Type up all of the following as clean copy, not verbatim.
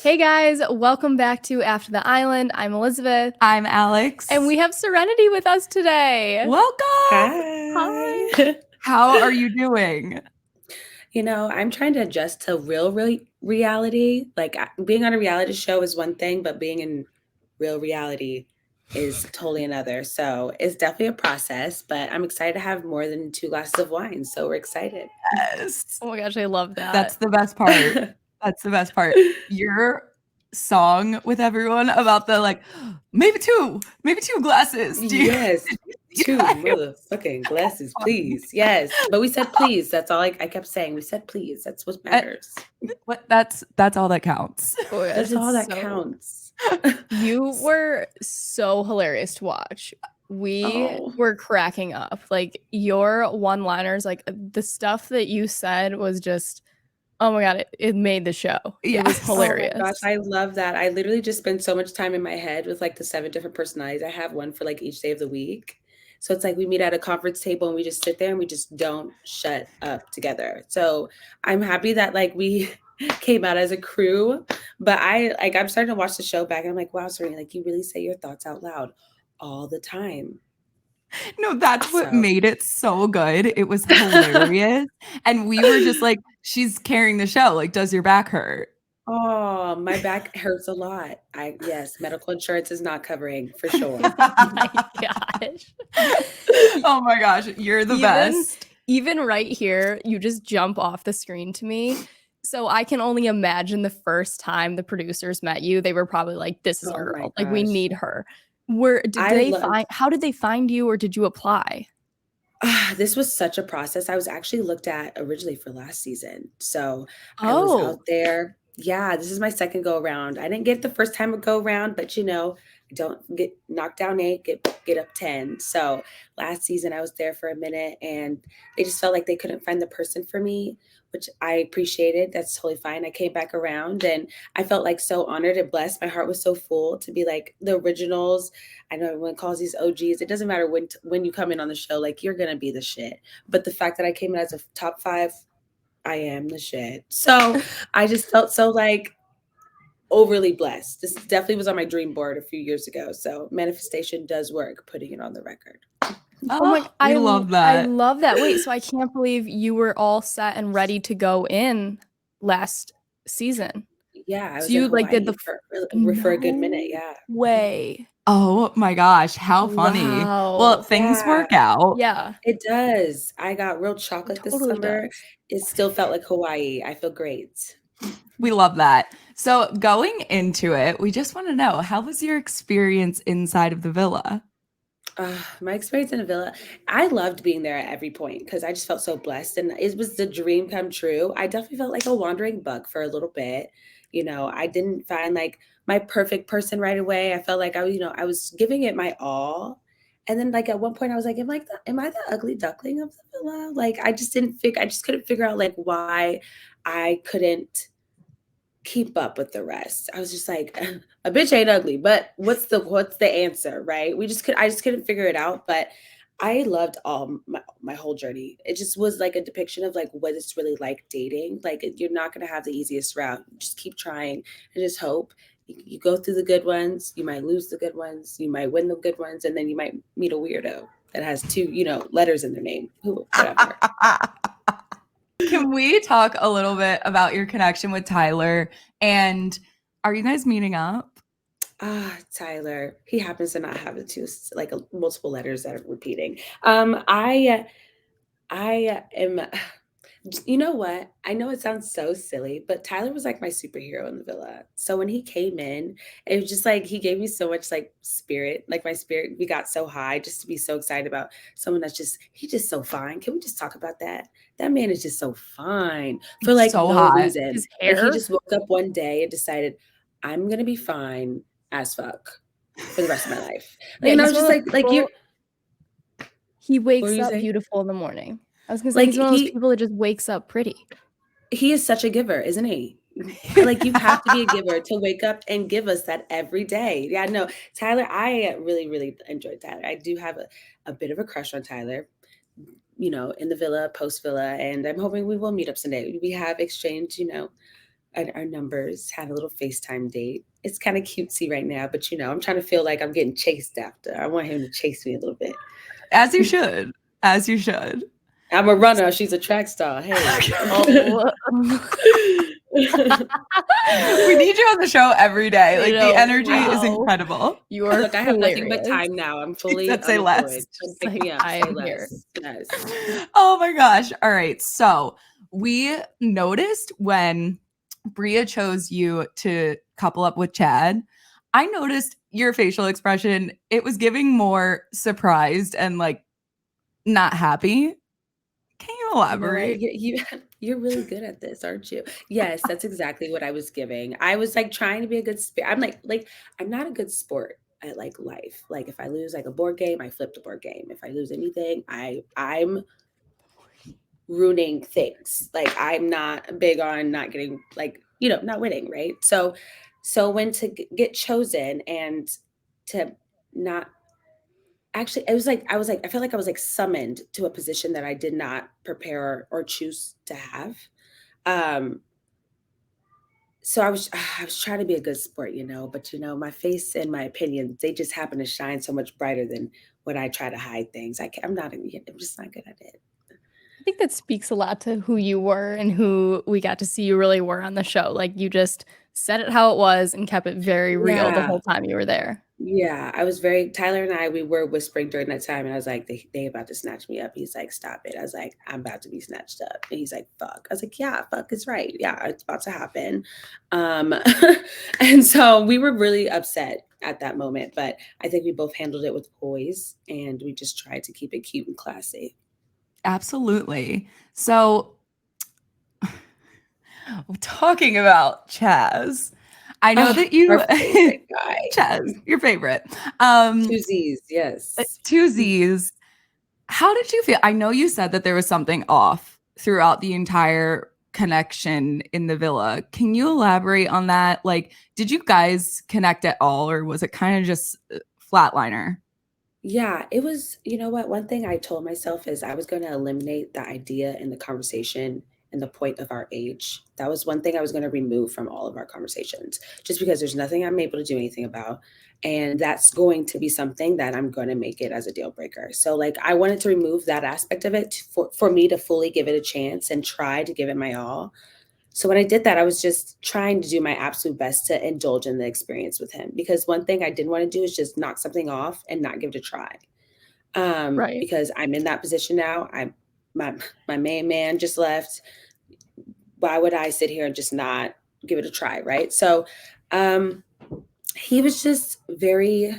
Hey guys, welcome back to After the Island. I'm Elizabeth. I'm Alex. And we have Serenity with us today. Welcome. Hi. How are you doing? I'm trying to adjust to real reality. Like being on a reality show is one thing, but being in real reality is totally another. So it's definitely a process, but I'm excited to have more than 2 glasses of wine. So we're excited. Yes. Oh my gosh, I love that. That's the best part. That's the best part. Your song with everyone about the maybe two glasses. Yes. 2 motherfucking glasses, please. Yes. But we said please. That's all I kept saying. We said please. That's what matters. That's all that counts. Oh my gosh, That's all that counts. You were so hilarious to watch. We were cracking up. Like your one-liners, like the stuff that you said was just, oh my God, it made the show. It was hilarious. Oh my gosh, I love that. I literally just spend so much time in my head with like the 7 different personalities. I have one for like each day of the week. So it's like we meet at a conference table and we just sit there and we just don't shut up together. So I'm happy that like we came out as a crew, but I'm starting to watch the show back and I'm like, wow, Serena, like you really say your thoughts out loud all the time. No, that's what made it so good. It was hilarious. And we were just like, she's carrying the show. Like, does your back hurt? Oh, my back hurts a lot. Yes, medical insurance is not covering for sure. Oh my gosh. Oh my gosh, you're the best. Even right here, you just jump off the screen to me. So I can only imagine the first time the producers met you, they were probably like, this is a girl. Like, we need her. How did they find you, or did you apply? This was such a process. I was actually looked at originally for last season. So I was out there. Yeah, this is my second go around. I didn't get the first time go around, but don't get knocked down 8, get up 10. So last season I was there for a minute and they just felt like they couldn't find the person for me, which I appreciated. That's totally fine. I came back around and I felt like so honored and blessed. My heart was so full to be like the originals. I know everyone calls these OGs. It doesn't matter when you come in on the show, like you're gonna be the shit. But the fact that I came in as a top 5, I am the shit. So I just felt so like overly blessed. This definitely was on my dream board a few years ago. So manifestation does work, putting it on the record. Oh my, I love that. I love that. Wait, so I can't believe you were all set and ready to go in last season. Yeah, I was so you like did the for a good minute. Yeah. Way. Oh my gosh, how funny. Wow. Well, things work out. Yeah. It does. I got real chocolate this summer. It still felt like Hawaii. I feel great. We love that. So going into it, we just want to know, how was your experience inside of the villa? My experience in the villa, I loved being there at every point because I just felt so blessed and it was the dream come true. I definitely felt like a wandering bug for a little bit. I didn't find like my perfect person right away. I felt like I was giving it my all. And then like at one point I was like, am I the ugly duckling of the villa? Like I just couldn't figure out like why I couldn't keep up with the rest. I was just like, a bitch ain't ugly, but what's the answer, right? I just couldn't figure it out. But I loved all my whole journey. It just was like a depiction of like what it's really like dating. Like you're not going to have the easiest route. Just keep trying and just hope. You go through the good ones. You might lose the good ones. You might win the good ones, and then you might meet a weirdo that has 2, letters in their name. Whatever. Can we talk a little bit about your connection with Tyler? And are you guys meeting up? Tyler, he happens to not have the 2 like multiple letters that are repeating. I am, you know what? I know it sounds so silly, but Tyler was like my superhero in the villa. So when he came in, it was just like he gave me so much like spirit, like my spirit. We got so high just to be so excited about someone he's just so fine. Can we just talk about that? That man is just so fine for like so no hot. reason. Like he just woke up one day and decided, I'm gonna be fine as fuck for the rest of my life. And I was just like you. He wakes up beautiful in the morning. I was gonna say he's one of those people that just wakes up pretty. He is such a giver, isn't he? Like you have to be a giver to wake up and give us that every day. Yeah, no, Tyler, I really, really enjoyed Tyler. I do have a bit of a crush on Tyler, in the villa, post villa, and I'm hoping we will meet up someday. We have exchanged, our numbers, have a little FaceTime date. It's kind of cutesy right now, but I'm trying to feel like I'm getting chased after. I want him to chase me a little bit. As you should. As you should. I'm a runner. She's a track star. Hey. Oh. We need you on the show every day. Like the energy is incredible. You are Look, I have nothing but time now. I'm fully say less. Just pick me up. Say less. Yes. Oh my gosh. All right. So we noticed when Bria chose you to couple up with Chad, I noticed your facial expression. It was giving more surprised and like not happy. Can you elaborate? You're really good at this, aren't you? Yes, that's exactly what I was giving. I was like trying to be a good sport. I'm like I'm not a good sport at like life. Like if I lose like a board game, I flip the board game. If I lose anything, I'm ruining things. Like I'm not big on not getting like, not winning, right? So when to get chosen and to not actually, I feel like I was like summoned to a position that I did not prepare or choose to have. So I was trying to be a good sport, but my face and my opinion, they just happen to shine so much brighter than when I try to hide things. I'm just not good at it. I think that speaks a lot to who you were and who we got to see you really were on the show. Like you just said it how it was and kept it very real the whole time you were there. Yeah, I was Tyler and I, we were whispering during that time. And I was like, they about to snatch me up. He's like, stop it. I was like, I'm about to be snatched up. And he's like, fuck. I was like, yeah, fuck is right. Yeah, it's about to happen. And so we were really upset at that moment. But I think we both handled it with poise. And we just tried to keep it cute and classy. Absolutely. So talking about Chazz, I know that you Chazz, your favorite. Two Z's, yes. Two Z's. How did you feel? I know you said that there was something off throughout the entire connection in the villa. Can you elaborate on that? Like, did you guys connect at all, or was it kind of just flatliner? Yeah, it was, you know what? One thing I told myself is I was going to eliminate the idea in the conversation and the point of our age. That was one thing I was going to remove from all of our conversations, just because there's nothing I'm able to do anything about. And that's going to be something that I'm going to make it as a deal breaker. So like, I wanted to remove that aspect of it for me to fully give it a chance and try to give it my all. So when I did that, I was just trying to do my absolute best to indulge in the experience with him. Because one thing I didn't want to do is just knock something off and not give it a try. Right. Because I'm in that position now. My main man just left. Why would I sit here and just not give it a try, right? So he was just very.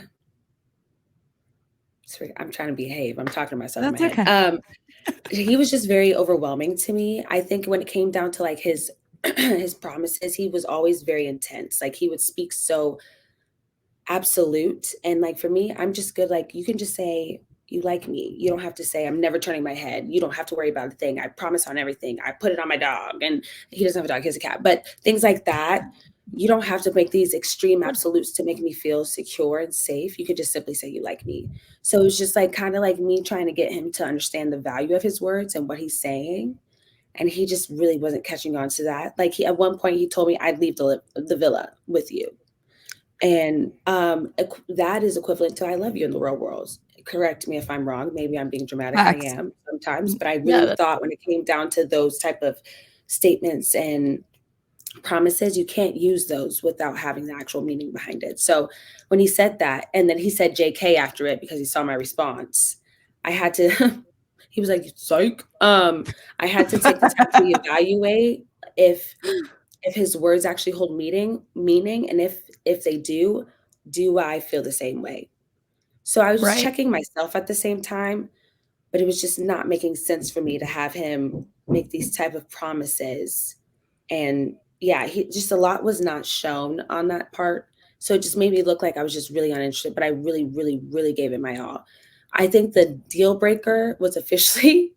Sorry, I'm trying to behave. I'm talking to myself in my head. He was just very overwhelming to me. I think when it came down to like his promises, he was always very intense. Like he would speak so absolute. And like for me, I'm just good. Like you can just say you like me. You don't have to say I'm never turning my head. You don't have to worry about a thing. I promise on everything. I put it on my dog, and he doesn't have a dog, he has a cat. But things like that, you don't have to make these extreme absolutes to make me feel secure and safe. You could just simply say you like me. So it was just like kind of like me trying to get him to understand the value of his words and what he's saying. And he just really wasn't catching on to that. Like at one point he told me I'd leave the villa with you. And that is equivalent to I love you in the real world. Correct me if I'm wrong. Maybe I'm being dramatic. I am sometimes, but I really thought when it came down to those type of statements and promises, you can't use those without having the actual meaning behind it. So when he said that, and then he said JK after it because he saw my response, I had to, he was like, psych. I had to take the time to evaluate if his words actually hold meaning, and if they do I feel the same way? So I was just checking myself at the same time, but it was just not making sense for me to have him make these type of promises. And yeah, he just a lot was not shown on that part. So it just made me look like I was just really uninterested, but I really, really, really gave it my all. I think the deal breaker was officially,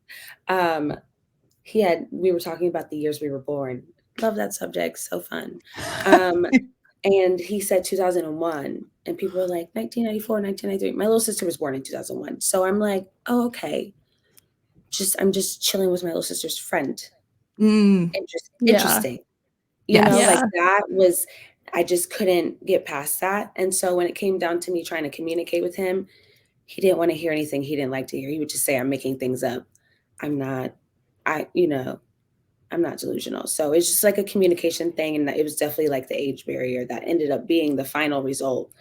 we were talking about the years we were born. Love that subject. So fun. And he said 2001, and people were like 1994, 1993. My little sister was born in 2001. So I'm like, oh, okay. I'm just chilling with my little sister's friend. Interesting. Like that was, I just couldn't get past that. And so when it came down to me trying to communicate with him, he didn't want to hear anything he didn't like to hear. He would just say, I'm making things up. I'm not, I'm not delusional. So it's just like a communication thing. And it was definitely like the age barrier that ended up being the final result.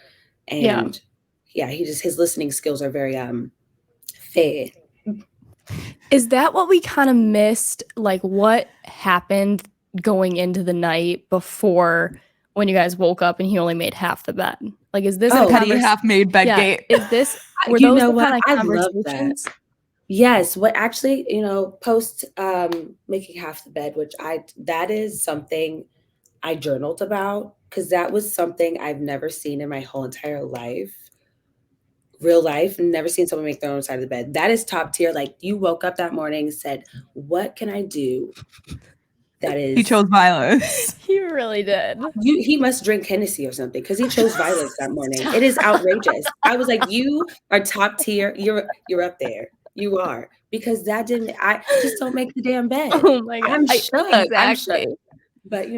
And his listening skills are very fair. Is that what we kind of missed? Like what happened going into the night before when you guys woke up and he only made half the bed? Like, is this a kind of half made bed gate? Is this, were those the kind of conversations? Yes. What actually, post making half the bed, which that is something I journaled about, because that was something I've never seen in my whole entire life. Real life, never seen someone make their own side of the bed. That is top tier. Like, you woke up that morning and said, what can I do? That is, he chose violence. He really did. He must drink Hennessy or something, because he chose violence that morning. It is outrageous. I was like, you are top tier. You're up there. You are, because I just don't make the damn bed. Oh my God. I'm shook. Exactly. I'm shook. But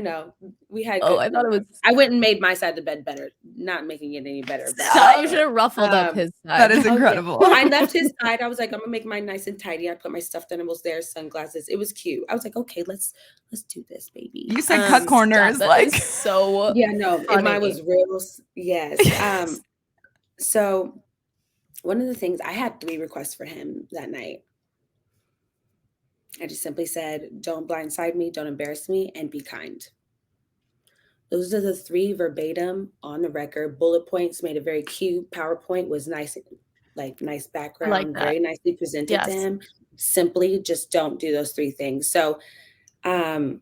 we had. I thought it was. I went and made my side of the bed better, not making it any better. I should have ruffled up his side. That is incredible. I left his side. I was like, I'm gonna make mine nice and tidy. I put my stuffed animals there, sunglasses. It was cute. I was like, okay, let's do this, baby. You said cut corners, like so. Yeah, no, mine was real. Yes. So one of the things, I had 3 requests for him that night. I just simply said, don't blindside me, don't embarrass me, and be kind. Those are the 3 verbatim on the record. Bullet points, made a very cute PowerPoint, was nice, like nice background, very nicely presented to him. Simply just don't do those 3 things. So to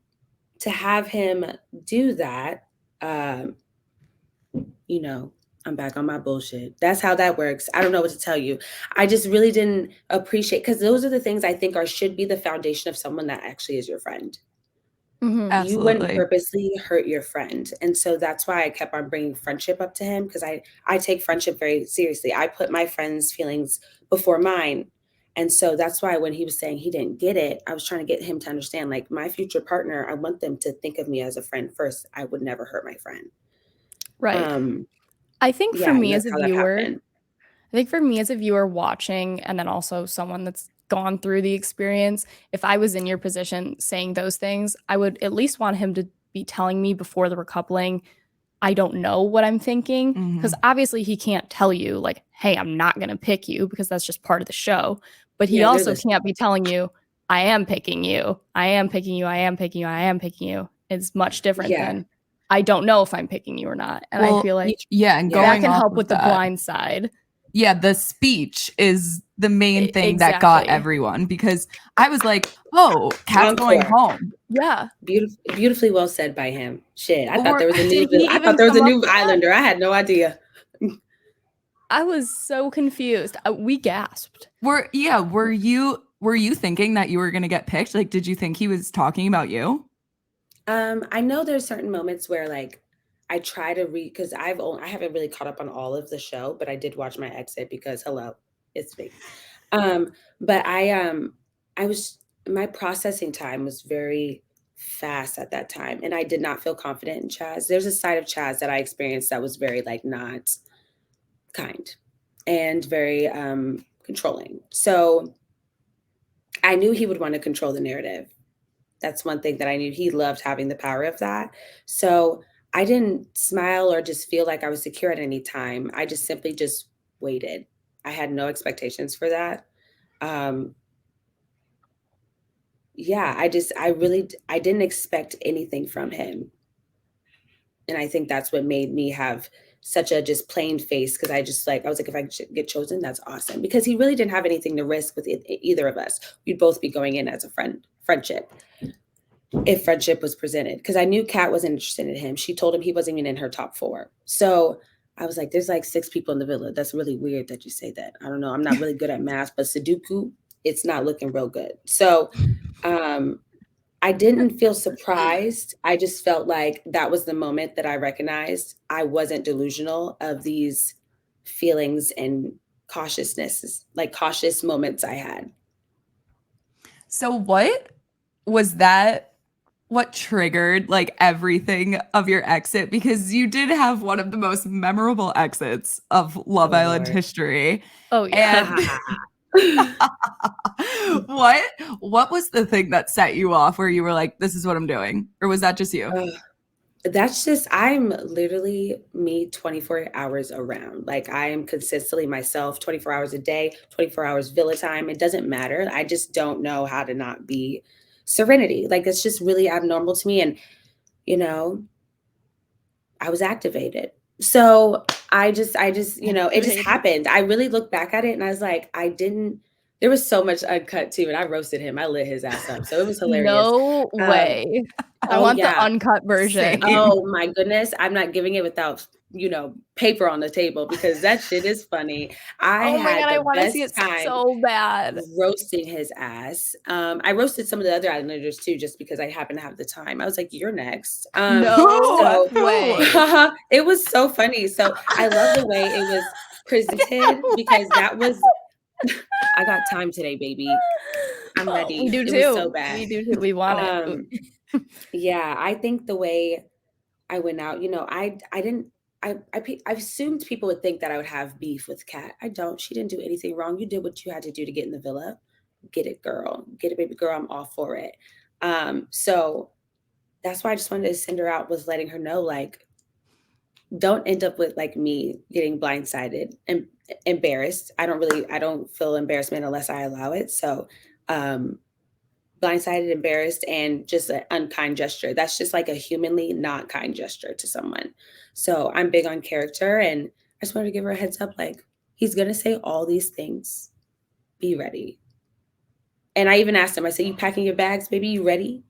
have him do that, I'm back on my bullshit. That's how that works. I don't know what to tell you. I just really didn't appreciate, because those are the things I think should be the foundation of someone that actually is your friend. Mm-hmm. You wouldn't purposely hurt your friend. And so that's why I kept on bringing friendship up to him, because I take friendship very seriously. I put my friends' feelings before mine. And so that's why when he was saying he didn't get it, I was trying to get him to understand, like, my future partner, I want them to think of me as a friend first. I would never hurt my friend. Right. I think for me as a viewer watching, and then also someone that's gone through the experience, if I was in your position saying those things, I would at least want him to be telling me before the recoupling, I don't know what I'm thinking, because obviously he can't tell you like, hey, I'm not going to pick you, because that's just part of the show. But he also can't be telling you, I am picking you. I am picking you. I am picking you. I am picking you. It's much different than I don't know if I'm picking you or not. And I feel like and that can help with the blind side. Yeah, the speech is the main thing that got everyone, because I was like, oh, Kat's going home. Yeah. Beautifully well said by him. Shit. I thought there was a new Islander. I had no idea. I was so confused. We gasped. Were you thinking that you were going to get picked? Like, did you think he was talking about you? I know there's certain moments where, like, I try to read, because I haven't really caught up on all of the show, but I did watch my exit because it's me. But my processing time was very fast at that time, and I did not feel confident in Chazz. There's a side of Chazz that I experienced that was very, like, not kind and very controlling. So I knew he would want to control the narrative. That's one thing that I knew. He loved having the power of that. So I didn't smile or just feel like I was secure at any time. I just simply just waited. I had no expectations for that. I didn't expect anything from him. And I think that's what made me have such a just plain face, because I was like, if I get chosen, that's awesome. Because he really didn't have anything to risk with either of us. We'd both be going in as a friendship, if friendship was presented. Because I knew Kat wasn't interested in him. She told him he wasn't even in her top 4. So I was like, there's like 6 people in the villa. That's really weird that you say that. I don't know. I'm not really good at math, but Sudoku, it's not looking real good. So I didn't feel surprised. I just felt like that was the moment that I recognized I wasn't delusional of these feelings and cautiousness, like cautious moments I had. So what was that what triggered like everything of your exit? Because you did have one of the most memorable exits of Love Island history. Oh yeah. And what was the thing that set you off where you were like, this is what I'm doing? Or was that just you? That's just, I'm literally me 24 hours around. Like I am consistently myself 24 hours a day, 24 hours villa time. It doesn't matter. I just don't know how to not be Serenity. Like it's just really abnormal to me. And, you know, I was activated. So I just, it just happened. I really look back at it and I was like, there was so much uncut too. And I roasted him. I lit his ass up. So it was hilarious. No way. I want the uncut version. Oh my goodness. I'm not giving it without, paper on the table because that shit is funny. I want to see it so bad. Roasting his ass. I roasted some of the other Islanders too, just because I happened to have the time. I was like, you're next. No way. It was so funny. So I love the way it was presented because that was, I got time today, baby. I'm ready. We do it too. Was so bad. We do too. We want it. Yeah, I think the way I went out, I assumed people would think that I would have beef with Kat. I don't. She didn't do anything wrong. You did what you had to do to get in the villa. Get it, girl. Get it, baby girl. I'm all for it. So that's why I just wanted to send her out, was letting her know, like, don't end up with like me getting blindsided and embarrassed. I don't feel embarrassment unless I allow it. So blindsided, embarrassed, and just an unkind gesture. That's just like a humanly not kind gesture to someone. So I'm big on character, and I just wanted to give her a heads up, like, he's going to say all these things. Be ready. And I even asked him, I said, you packing your bags, baby? You ready?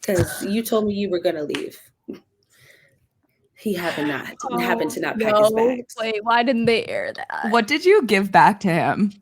Because you told me you were going to leave. He happened to not pack his bags. Wait, why didn't they air that? What did you give back to him?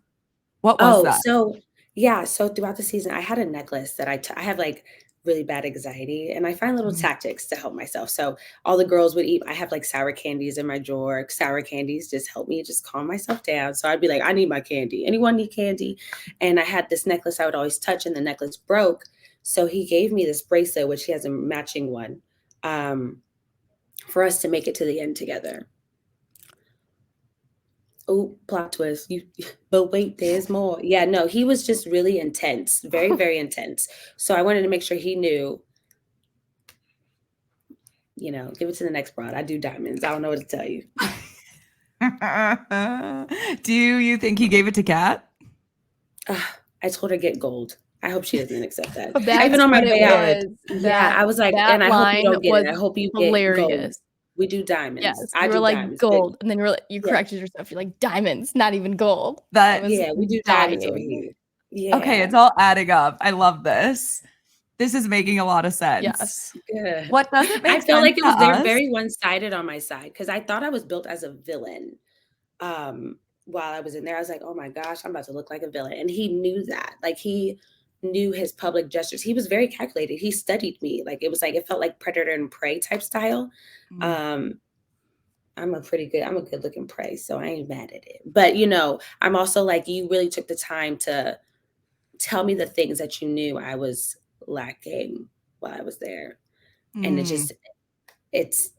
What was that? So throughout the season, I had a necklace that I have like really bad anxiety, and I find little tactics to help myself. So all the girls would eat. I have like sour candies in my drawer. Sour candies just help me just calm myself down. So I'd be like, I need my candy. Anyone need candy? And I had this necklace I would always touch, and the necklace broke. So he gave me this bracelet, which he has a matching one, for us to make it to the end together. Oh, plot twist. But wait, there's more. Yeah, no, he was just really intense. Very, very intense. So I wanted to make sure he knew, give it to the next broad. I do diamonds. I don't know what to tell you. Do you think he gave it to Kat? I told her get gold. I hope she doesn't accept that. That's even on my way out. Yeah, I was like, and I hope you don't get it. I hope you hilarious. Get gold. We do diamonds. Yes, I do like diamonds. gold, and then you corrected yourself. You're like diamonds, not even gold. We do diamonds over here. Yeah. Okay, it's all adding up. I love this. This is making a lot of sense. Yes. Good. What doesn't make sense? I feel like it was very one-sided on my side because I thought I was built as a villain. While I was in there, I was like, oh my gosh, I'm about to look like a villain. And he knew that. Like he knew his public gestures. He was very calculated. He studied me. Like it felt like predator and prey type style. I'm a good looking prey, so I ain't mad at it. But I'm also like, you really took the time to tell me the things that you knew I was lacking while I was there. And it's it's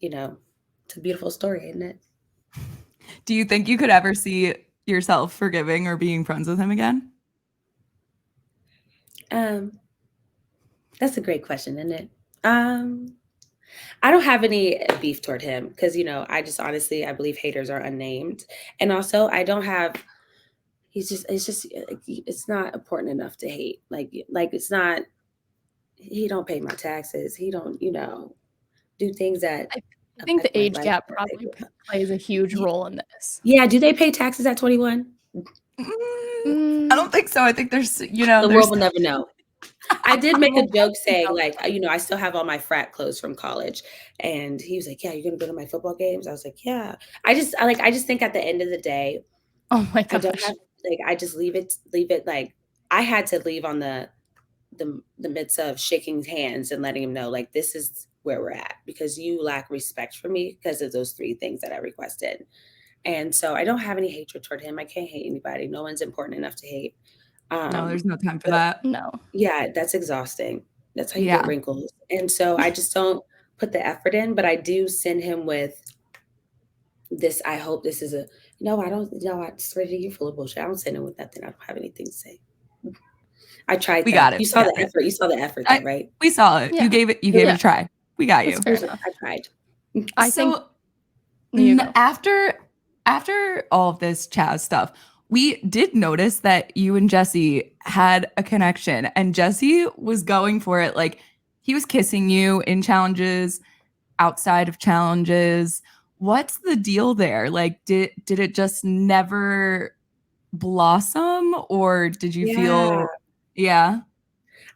a beautiful story, isn't it? Do you think you could ever see yourself forgiving or being friends with him again? That's a great question, isn't it? I don't have any beef toward him because, I just honestly, I believe haters are unnamed. And also I don't have, it's not important enough to hate. Like it's not, he don't pay my taxes. He don't, do things that. I think the age gap probably plays a huge role in this. Yeah. Do they pay taxes at 21? I don't think so. I think there's, the world will never know. I did make a joke saying like, I still have all my frat clothes from college. And he was like, yeah, you're going to go to my football games? I was like, yeah. I just think at the end of the day, oh my gosh. I just leave it like I had to leave on the midst of shaking hands and letting him know like, this is where we're at because you lack respect for me because of those 3 things that I requested. And so I don't have any hatred toward him. I can't hate anybody. No one's important enough to hate. No, there's no time for that. No. Yeah, that's exhausting. That's how you get wrinkles. And so I just don't put the effort in, but I do send him with this. I hope this is no, I don't, no, I swear to you, you're full of bullshit. I don't send him with nothing. I don't have anything to say. I tried We that. got it. You saw the effort. You saw the effort though, right? We saw it. Yeah. You gave it a try. We got you. I tried. I think after all of this Chazz stuff, we did notice that you and Jesse had a connection, and Jesse was going for it. Like, he was kissing you in challenges, outside of challenges. What's the deal there? Like, did it just never blossom, or did you feel? Yeah.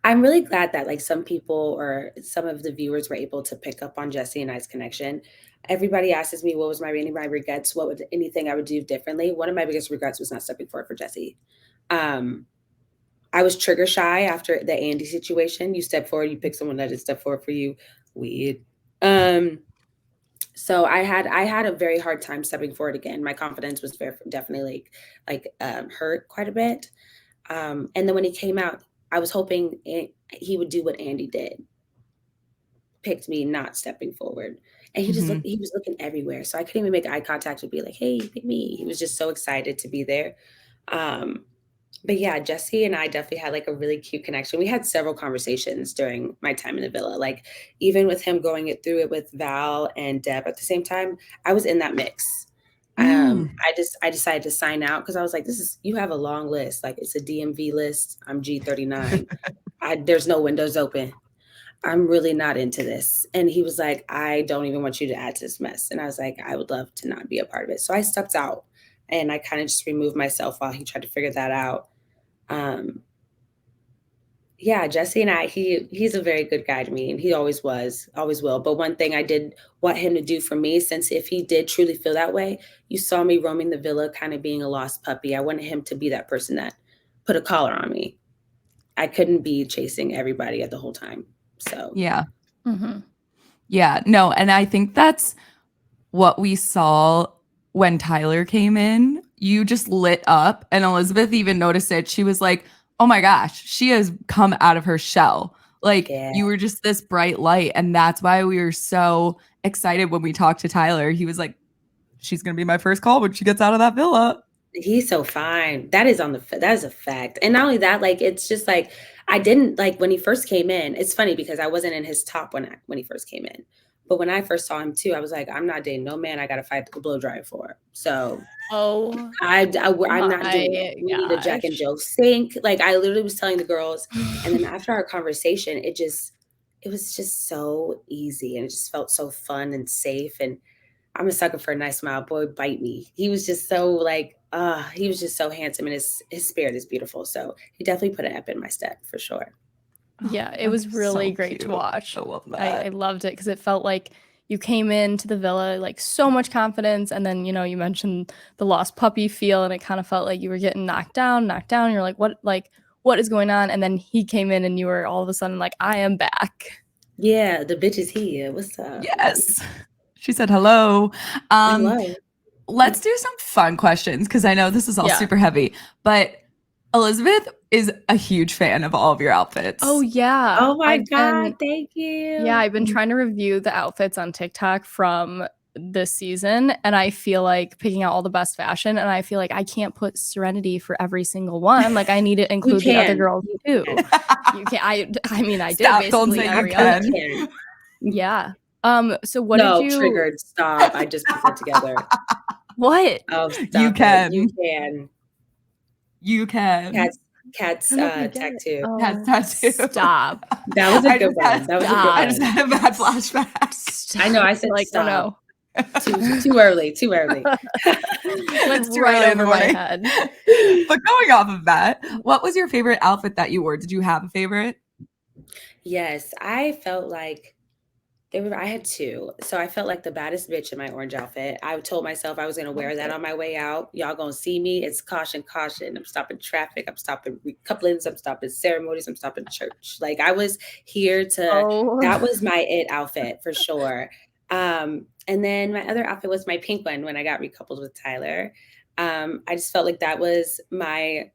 I'm really glad that like some people or some of the viewers were able to pick up on Jesse and I's connection. Everybody asks me what was any of my regrets, what would anything I would do differently. One of my biggest regrets was not stepping forward for Jesse. I was trigger shy after the Andy situation. You step forward, you pick someone that just step forward for you. Weird. So I had a very hard time stepping forward again. My confidence was definitely hurt quite a bit. And then when he came out, I was hoping he would do what Andy did, picked me not stepping forward. And he he was looking everywhere. So I couldn't even make eye contact and be like, hey, pick me. He was just so excited to be there. But yeah, Jesse and I definitely had like a really cute connection. We had several conversations during my time in the villa. Like even with him going through it with Val and Deb at the same time, I was in that mix. I decided to sign out because I was like, you have a long list. Like it's a DMV list. I'm G39. There's no windows open. I'm really not into this. And he was like, I don't even want you to add to this mess. And I was like, I would love to not be a part of it. So I stepped out and I kind of just removed myself while he tried to figure that out. Yeah, Jesse and I, he's a very good guy to me, and he always was, always will. But one thing I did want him to do for me, since if he did truly feel that way, you saw me roaming the villa, kind of being a lost puppy. I wanted him to be that person that put a collar on me. I couldn't be chasing everybody at the whole time. So yeah. Yeah, no, and I think that's what we saw when Tyler came in. You just lit up, and Elizabeth even noticed it. She was like, oh my gosh, she has come out of her shell. Like you were just this bright light. And that's why we were so excited when we talked to Tyler. He was like, she's going to be my first call when she gets out of that villa. He's so fine. That is a fact. And not only that, like, it's just like, I didn't like when he first came in. It's funny because I wasn't in his top when he first came in. But when I first saw him too, I was like, I'm not dating no man I got to fight the blow dryer for. So I'm not doing it. We need a Jack and Jill sink. Like I literally was telling the girls. And then after our conversation, it was just so easy. And it just felt so fun and safe. And I'm a sucker for a nice smile. Boy, bite me. He was just so like, he was just so handsome and his spirit is beautiful. So he definitely put an ep in my step for sure. Yeah, it was really so great cute. to watch. I love that. I loved it because it felt like you came into the villa like so much confidence, and then you mentioned the lost puppy feel, and it kind of felt like you were getting knocked down. You're like, what is going on? And then he came in, and you were all of a sudden like, I am back. Yeah, the bitch is here. What's up? Yes, she said hello. Hello. Let's do some fun questions because I know this is all super heavy, but Elizabeth is a huge fan of all of your outfits. Oh, yeah. Oh, my God. Thank you. Yeah, I've been trying to review the outfits on TikTok from this season, and I feel like picking out all the best fashion, and I feel like I can't put Serenity for every single one. Like, I need to include the other girls, too. You can't. I mean, I did basically every other. Yeah. So what did you... triggered. Stop. I just put it together. What? Oh, stop. You can. You can. You can. Cat's tattoo. Cat's tattoo. Stop. That was a good one. I just had a bad flashback. I know. I said like, stop. Oh, no. Too early. Let's right over my head. But going off of that, what was your favorite outfit that you wore? Did you have a favorite? Yes, I felt like I had two. So I felt like the baddest bitch in my orange outfit. I told myself I was going to wear that on my way out. Y'all going to see me. It's caution. I'm stopping traffic. I'm stopping re-couplings. I'm stopping ceremonies. I'm stopping church. Like I was here to, that was my it outfit for sure. And then my other outfit was my pink one when I got recoupled with Tyler. I just felt like that was my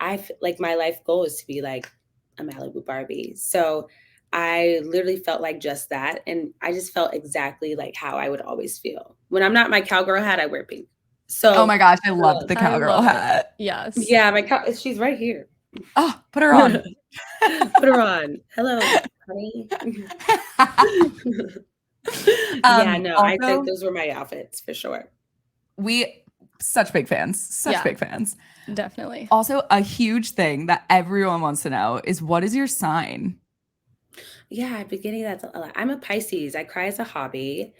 life goal is to be like a Malibu Barbie. So I literally felt like just that. And I just felt exactly like how I would always feel. When I'm not in my cowgirl hat, I wear pink. Oh So my gosh, I loved the cowgirl hat. Yes. Yeah, she's right here. Oh, put her on. Put her on. Hello, honey. Yeah, no, I think those were my outfits for sure. Such big fans. Big fans. Definitely. Also, a huge thing that everyone wants to know is, what is your sign? Yeah, at the beginning, that's a lot. I'm a Pisces. I cry as a hobby.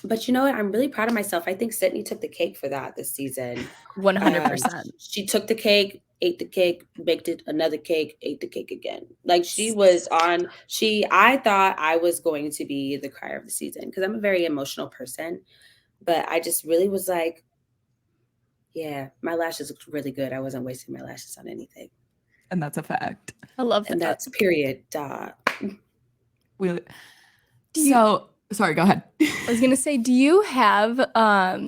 But you know what? I'm really proud of myself. I think Sydney took the cake for that this season. 100%. She took the cake, ate the cake, baked it, another cake, ate the cake again. Like she was on, I thought I was going to be the crier of the season because I'm a very emotional person. But I just really was like, yeah, my lashes looked really good. I wasn't wasting my lashes on anything. And that's a fact. I love that. And that's period. Sorry, go ahead. I was going to say, do you have, let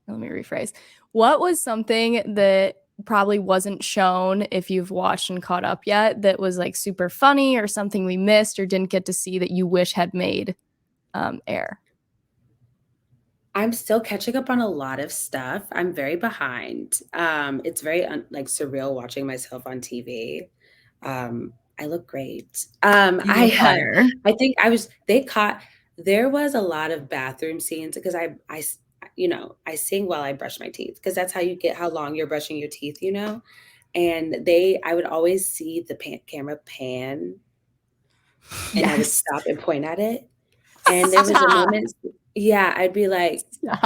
me rephrase. What was something that probably wasn't shown if you've watched and caught up yet that was like super funny or something we missed or didn't get to see that you wish had made air? I'm still catching up on a lot of stuff. I'm very behind. It's very surreal watching myself on TV. I look great. I think there was a lot of bathroom scenes because I sing while I brush my teeth because that's how long you're brushing your teeth, and I would always see the camera pan and I would stop and point at it. And there was a moment, I'd be like,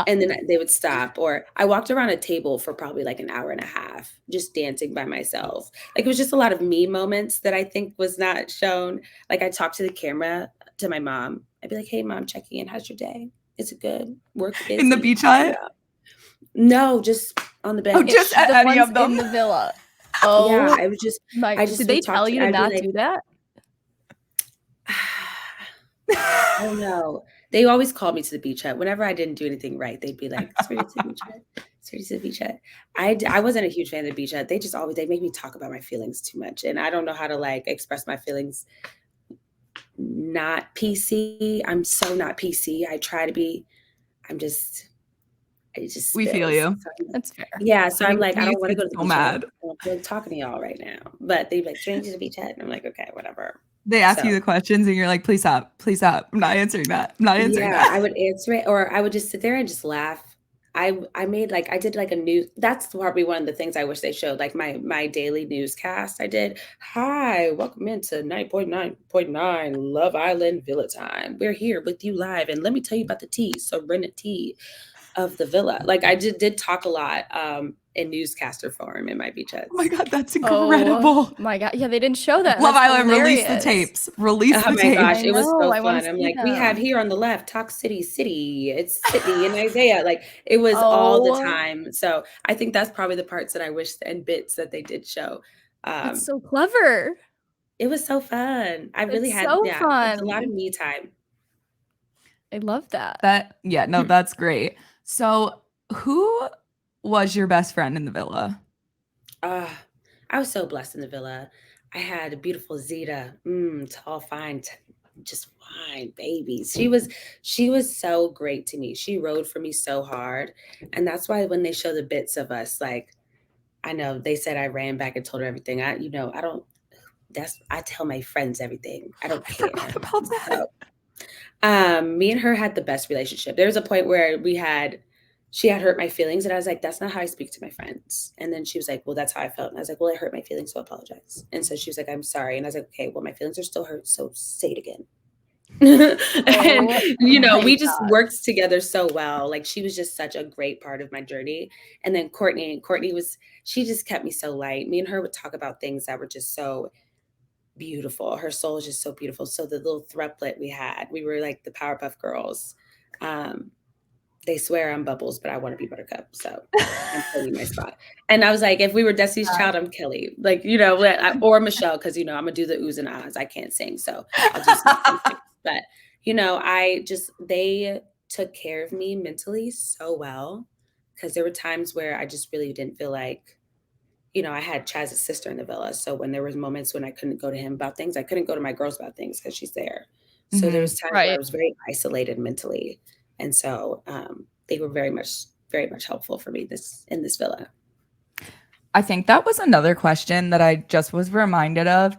and then they would stop. Or I walked around a table for probably like an hour and a half, just dancing by myself. Like it was just a lot of me moments that I think was not shown. Like I talked to the camera to my mom. I'd be like, hey mom, checking in. How's your day? Is it good? Work busy? In the beach hut? No, just on the bench. Oh, just at any of them in the villa. Oh yeah, I was just. Did they tell you to not do that? Oh no. They always called me to the beach hut. Whenever I didn't do anything right, they'd be like, Sereniti to the beach hut. Sereniti to the beach hut. I wasn't a huge fan of the beach hut. They make me talk about my feelings too much. And I don't know how to like express my feelings not PC. I'm so not PC. I try to be, we feel you. That's fair. Yeah. So I'm like, I don't want to go to the beach hut. I'm talking to y'all right now. But they'd be like, Sereniti to the beach hut. And I'm like, okay, whatever. They ask you the questions and you're like, please stop. I'm not answering that. Yeah, I would answer it, or I would just sit there and just laugh. I did like a news. That's probably one of the things I wish they showed, like my daily newscast. I did. Hi, welcome into 9.9.9 Love Island Villa Time. We're here with you live, and let me tell you about the tea, Sereniti of the villa. Like I did talk a lot in newscaster form in my beach hut. Oh my god, that's incredible. Oh my god, yeah, they didn't show that. Love Island, release the tapes. Oh my gosh, it was so fun. I'm like, we have here on the left, Talk City. It's Sydney and Isaiah. Like it was all the time. So I think that's probably the parts that I wish and bits that they did show. It's so clever. It was so fun. I really had fun. It's a lot of me time. I love that. That's great. So who was your best friend in the villa? I was so blessed in the villa. I had a beautiful Zeta, tall, fine, just fine baby. She was so great to me. She rode for me so hard. And that's why when they show the bits of us, like, I know they said I ran back and told her everything. I tell my friends everything. I don't care about that. So, me and her had the best relationship. There was a point where she had hurt my feelings. And I was like, that's not how I speak to my friends. And then she was like, well, that's how I felt. And I was like, well, it hurt my feelings, so I apologize. And so she was like, I'm sorry. And I was like, okay, well, my feelings are still hurt. So say it again. And, we just worked together so well. Like she was just such a great part of my journey. And then Courtney she just kept me so light. Me and her would talk about things that were just so beautiful. Her soul is just so beautiful. So the little throuplets we were like the Powerpuff Girls. They swear I'm Bubbles, but I want to be Buttercup. So I'm filling my spot. And I was like, if we were Destiny's Child, I'm Kelly. Like, or Michelle, because, I'm going to do the oohs and ahs. I can't sing, so I'll do something. But, they took care of me mentally so well, because there were times where I just really didn't feel like I had Chazz's sister in the villa. So when there was moments when I couldn't go to him about things, I couldn't go to my girls about things because she's there. So there Mhm. was times where I Right. was very isolated mentally. And so they were very much helpful for me in this villa. I think that was another question that I just was reminded of.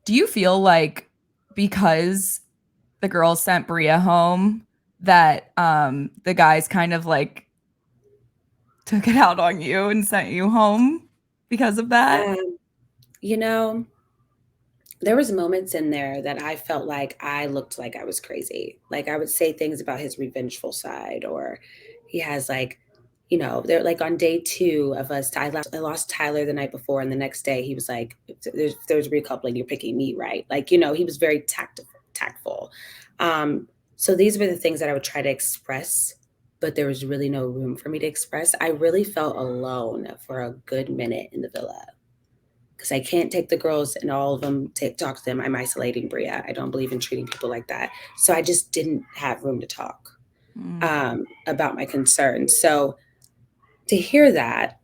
Do you feel like because the girls sent Bria home that the guys kind of like took it out on you and sent you home because of that? You know, there was moments in there that I felt like I looked like I was crazy. Like I would say things about his revengeful side, or he has like, they're like on day 2 of us. I lost Tyler the night before, and the next day he was like, "There's recoupling. You're picking me, right?" Like he was very tactful. So these were the things that I would try to express, but there was really no room for me to express. I really felt alone for a good minute in the villa because I can't take the girls and all of them talk to them. I'm isolating Bria. I don't believe in treating people like that. So I just didn't have room to talk about my concerns. So to hear that,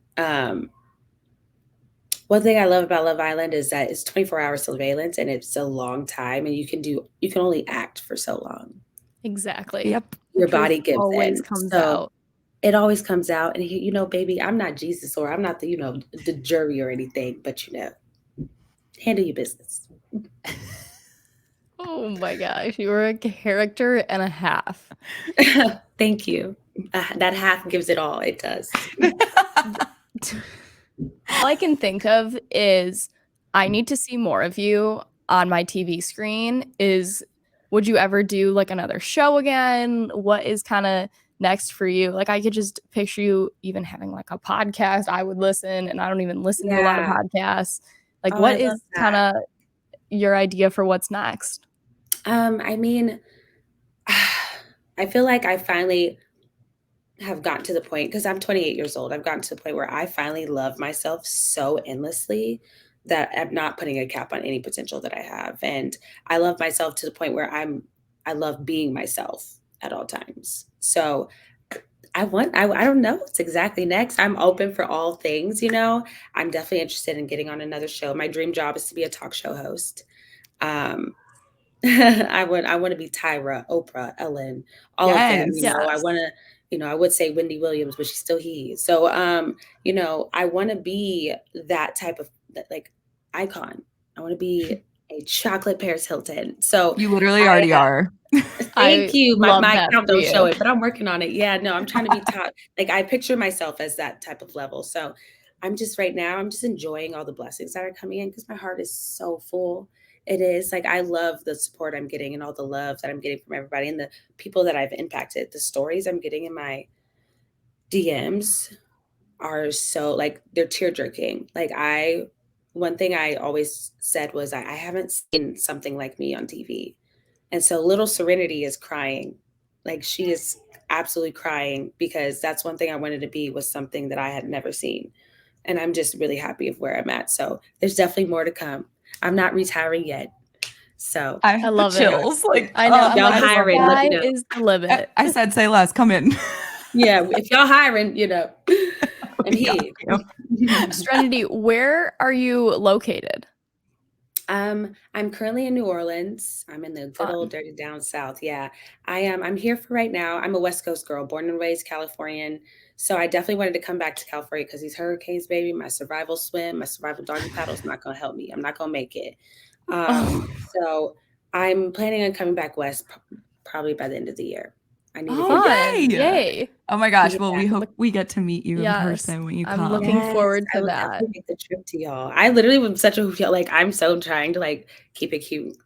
one thing I love about Love Island is that it's 24-hour surveillance and it's a long time, and you can only act for so long. Exactly. Yep. Your body gives always in. comes So out. it always comes out. And baby, I'm not Jesus, or I'm not the jury or anything, but handle your business. Oh my gosh, you were a character and a half. Thank you. That half gives it all. It does. All I can think of is I need to see more of you on my TV screen. Would you ever do like another show again? What is kind of next for you? Like I could just picture you even having like a podcast. I would listen, and I don't even listen to a lot of podcasts. Like what is kind of your idea for what's next? I mean, I feel like I finally have gotten to the point, because I'm 28 years old. I've gotten to the point where I finally love myself so endlessly that I'm not putting a cap on any potential that I have. And I love myself to the point where I love being myself at all times. So I don't know what's exactly next. I'm open for all things, I'm definitely interested in getting on another show. My dream job is to be a talk show host. I want to be Tyra, Oprah, Ellen, all of them. I want to, I would say Wendy Williams, but she's still he. So, I want to be that type of like icon. I want to be a chocolate Paris Hilton. So you literally already are. Thank you. My account don't show you. it, but I'm working on it. Yeah, no, I'm trying to be top. Like I picture myself as that type of level. So I'm just enjoying all the blessings that are coming in because my heart is so full. It is like I love the support I'm getting and all the love that I'm getting from everybody and the people that I've impacted. The stories I'm getting in my DMs are so like they're tear jerking. Like one thing I always said was I haven't seen something like me on TV. And so little Serenity is crying. Like she is absolutely crying because that's one thing I wanted to be, was something that I had never seen. And I'm just really happy of where I'm at. So there's definitely more to come. I'm not retiring yet. So I love the chills. it. Like I know. y'all hiring, let me know. Is the limit. I said, say less. Come in. Yeah, if y'all hiring, and Serenity, where are you located? I'm currently in New Orleans. I'm in the good old dirty down south. Yeah, I am. I'm here for right now. I'm a West Coast girl, born and raised Californian. So I definitely wanted to come back to California because these hurricanes, baby, my survival swim, my survival doggy paddle is not going to help me. I'm not going to make it. So I'm planning on coming back west probably by the end of the year. I need to yay. Oh my gosh. Well, we hope we get to meet you in person when you come. I'm looking forward to that. Make the trip to y'all. I literally was I'm so trying to keep it cute.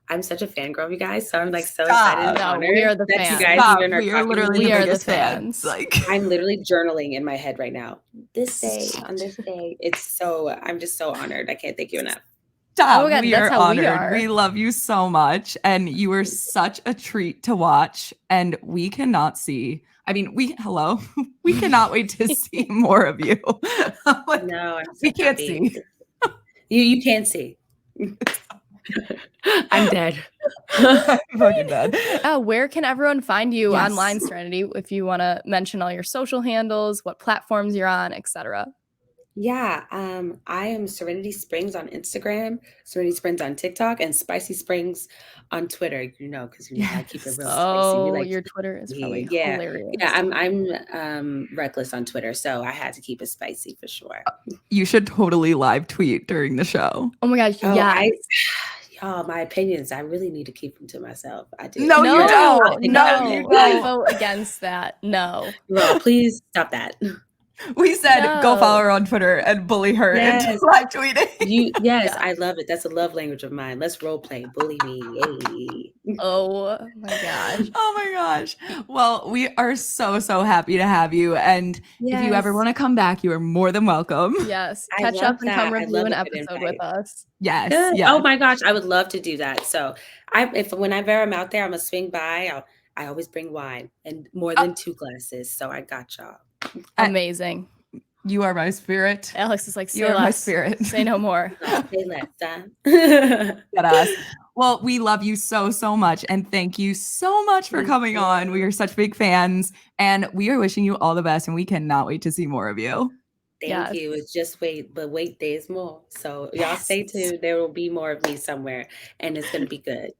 I'm such a fangirl of you guys. So I'm so excited and honored. We are the fans. You guys even we are literally the biggest fans. I'm literally journaling in my head right now. This day, on this day. I'm just so honored. I can't thank you enough. Stop. We are honored. We love you so much. And you were such a treat to watch. And we cannot see. I mean, we cannot wait to see more of you. No, we can't see. You can't see. I'm dead. I'm fucking dead. Where can everyone find you online, Serenity, if you want to mention all your social handles, what platforms you're on, etc.? Yeah, I am Serenity Springs on Instagram, Serenity Springs on TikTok, and Spicy Springs on Twitter. Because I keep it real Yes. spicy. We Oh, like to your Twitter is yeah, probably yeah, yeah. hilarious. I'm reckless on Twitter, so I had to keep it spicy for sure. You should totally live tweet during the show. Oh my gosh, Oh, yes. y'all, my opinions. I really need to keep them to myself. I do. No, you No, don't. No, no, you I don't. vote against that. No. Well, please stop that. We said go follow No. her on Twitter and bully her into Yes. live tweeting. Yes, Yeah. I love it. That's a love language of mine. Let's role play. Bully me. Yay. Oh my gosh. Oh my gosh. Well, we are so, so happy to have you. And if you ever Yes. want to come back, you are more than welcome. Yes. I Catch love up and come that. I review love an a good episode with invite. us. Yes. Good. Yes. Oh my gosh, I would love to do that. So whenever I'm out there, I'm gonna swing by. I always bring wine and more than 2 glasses. So I got y'all. Amazing. You are my spirit. Alex is like, say You are my less. spirit. Say no more. Say less, huh? Get us. Well, we love you so, so much. And thank you so much for coming on. We are such big fans. And we are wishing you all the best. And we cannot wait to see more of you. Thank you. It's just wait, but wait, there's more. So y'all stay tuned. There will be more of me somewhere, and it's gonna be good.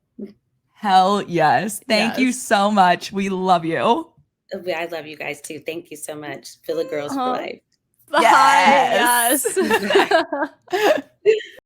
Hell yes. Thank you so much. We love you. I love you guys too. Thank you so much. Philly Girls for Life. Bye. Yes. Yes.